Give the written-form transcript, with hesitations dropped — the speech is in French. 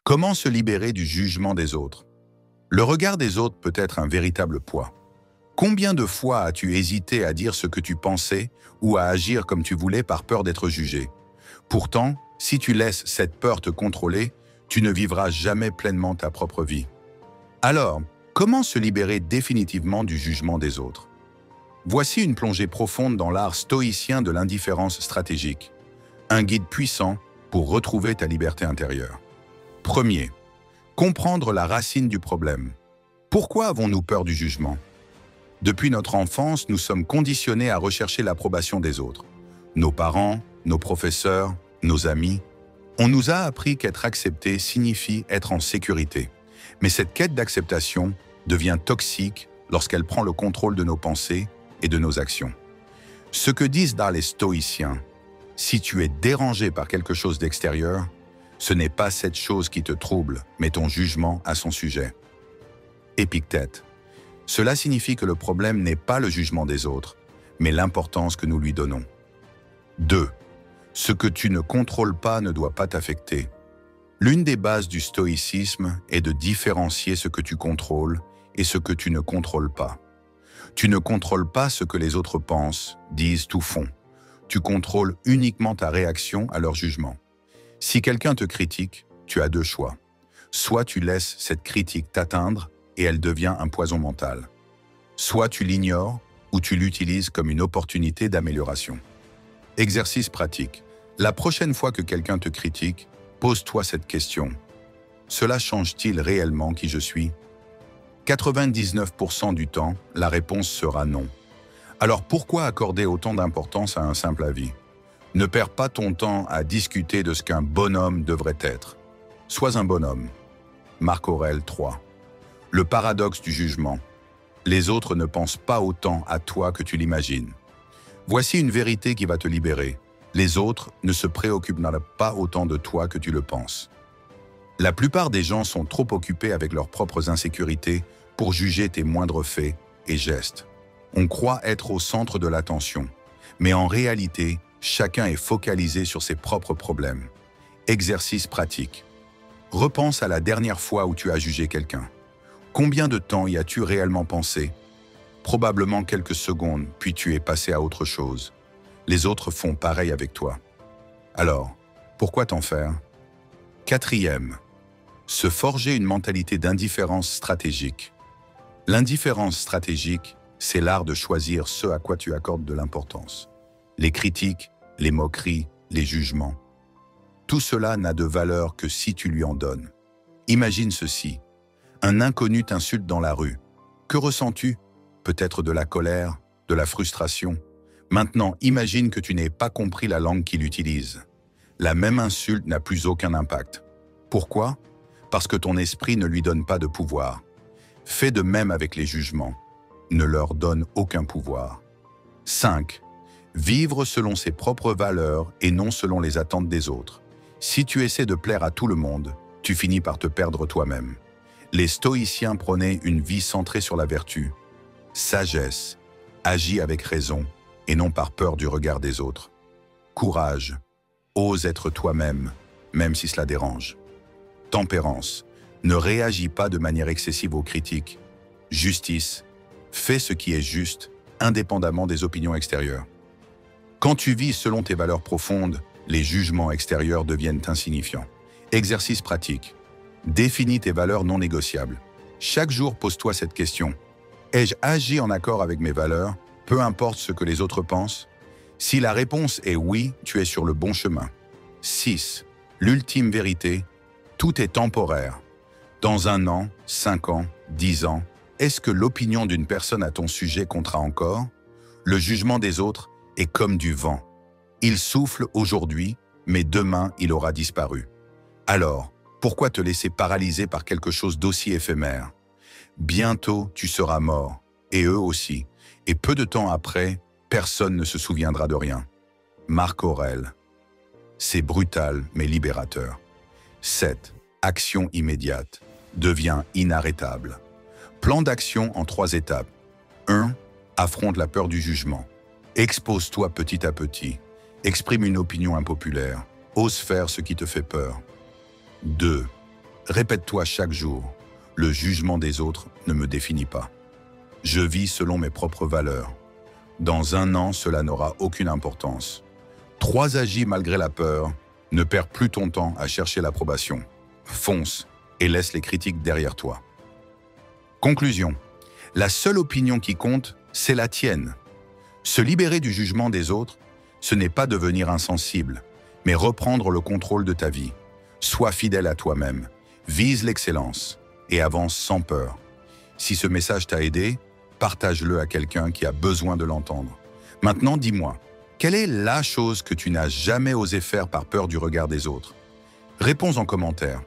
Comment se libérer du jugement des autres? Le regard des autres peut être un véritable poids. Combien de fois as-tu hésité à dire ce que tu pensais ou à agir comme tu voulais par peur d'être jugé? Pourtant, si tu laisses cette peur te contrôler, tu ne vivras jamais pleinement ta propre vie. Alors, comment se libérer définitivement du jugement des autres? Voici une plongée profonde dans l'art stoïcien de l'indifférence stratégique, un guide puissant pour retrouver ta liberté intérieure. Premier, comprendre la racine du problème. Pourquoi avons-nous peur du jugement? Depuis notre enfance, nous sommes conditionnés à rechercher l'approbation des autres. Nos parents, nos professeurs, nos amis. On nous a appris qu'être accepté signifie être en sécurité. Mais cette quête d'acceptation devient toxique lorsqu'elle prend le contrôle de nos pensées et de nos actions. Ce que disent dans les stoïciens, si tu es dérangé par quelque chose d'extérieur, ce n'est pas cette chose qui te trouble, mais ton jugement à son sujet. Épictète. Cela signifie que le problème n'est pas le jugement des autres, mais l'importance que nous lui donnons. 2. Ce que tu ne contrôles pas ne doit pas t'affecter. L'une des bases du stoïcisme est de différencier ce que tu contrôles et ce que tu ne contrôles pas. Tu ne contrôles pas ce que les autres pensent, disent ou font. Tu contrôles uniquement ta réaction à leur jugement. Si quelqu'un te critique, tu as deux choix. Soit tu laisses cette critique t'atteindre et elle devient un poison mental. Soit tu l'ignores ou tu l'utilises comme une opportunité d'amélioration. Exercice pratique. La prochaine fois que quelqu'un te critique, pose-toi cette question. Cela change-t-il réellement qui je suis? 99% du temps, la réponse sera non. Alors pourquoi accorder autant d'importance à un simple avis? Ne perds pas ton temps à discuter de ce qu'un bonhomme devrait être. Sois un bonhomme. Marc Aurèle 3. Le paradoxe du jugement. Les autres ne pensent pas autant à toi que tu l'imagines. Voici une vérité qui va te libérer. Les autres ne se préoccupent pas autant de toi que tu le penses. La plupart des gens sont trop occupés avec leurs propres insécurités pour juger tes moindres faits et gestes. On croit être au centre de l'attention, mais en réalité, chacun est focalisé sur ses propres problèmes. Exercice pratique. Repense à la dernière fois où tu as jugé quelqu'un. Combien de temps y as-tu réellement pensé? Probablement quelques secondes, puis tu es passé à autre chose. Les autres font pareil avec toi. Alors, pourquoi t'en faire? 4e. Se forger une mentalité d'indifférence stratégique. L'indifférence stratégique, c'est l'art de choisir ce à quoi tu accordes de l'importance. Les critiques, les moqueries, les jugements. Tout cela n'a de valeur que si tu lui en donnes. Imagine ceci. Un inconnu t'insulte dans la rue. Que ressens-tu? Peut-être de la colère, de la frustration. Maintenant, imagine que tu n'aies pas compris la langue qu'il utilise. La même insulte n'a plus aucun impact. Pourquoi? Parce que ton esprit ne lui donne pas de pouvoir. Fais de même avec les jugements. Ne leur donne aucun pouvoir. 5. Vivre selon ses propres valeurs et non selon les attentes des autres. Si tu essaies de plaire à tout le monde, tu finis par te perdre toi-même. Les stoïciens prônaient une vie centrée sur la vertu. Sagesse, agis avec raison et non par peur du regard des autres. Courage, ose être toi-même, même si cela dérange. Tempérance, ne réagis pas de manière excessive aux critiques. Justice, fais ce qui est juste, indépendamment des opinions extérieures. Quand tu vis selon tes valeurs profondes, les jugements extérieurs deviennent insignifiants. Exercice pratique. Définis tes valeurs non négociables. Chaque jour, pose-toi cette question. Ai-je agi en accord avec mes valeurs, peu importe ce que les autres pensent? Si la réponse est oui, tu es sur le bon chemin. 6. L'ultime vérité. Tout est temporaire. Dans 1 an, 5 ans, 10 ans, est-ce que l'opinion d'une personne à ton sujet comptera encore? Le jugement des autres est comme du vent. Il souffle aujourd'hui, mais demain il aura disparu. Alors, pourquoi te laisser paralyser par quelque chose d'aussi éphémère? Bientôt tu seras mort, et eux aussi, et peu de temps après, personne ne se souviendra de rien. Marc Aurèle. C'est brutal mais libérateur. 7. Action immédiate. Deviens inarrêtable. Plan d'action en 3 étapes. 1. Affronte la peur du jugement. Expose-toi petit à petit. Exprime une opinion impopulaire. Ose faire ce qui te fait peur. 2. Répète-toi chaque jour, le jugement des autres ne me définit pas. Je vis selon mes propres valeurs. Dans 1 an, cela n'aura aucune importance. 3 agis malgré la peur. Ne perds plus ton temps à chercher l'approbation. Fonce et laisse les critiques derrière toi. Conclusion. La seule opinion qui compte, c'est la tienne. Se libérer du jugement des autres, ce n'est pas devenir insensible, mais reprendre le contrôle de ta vie. Sois fidèle à toi-même, vise l'excellence et avance sans peur. Si ce message t'a aidé, partage-le à quelqu'un qui a besoin de l'entendre. Maintenant, dis-moi, quelle est la chose que tu n'as jamais osé faire par peur du regard des autres? Réponds en commentaire.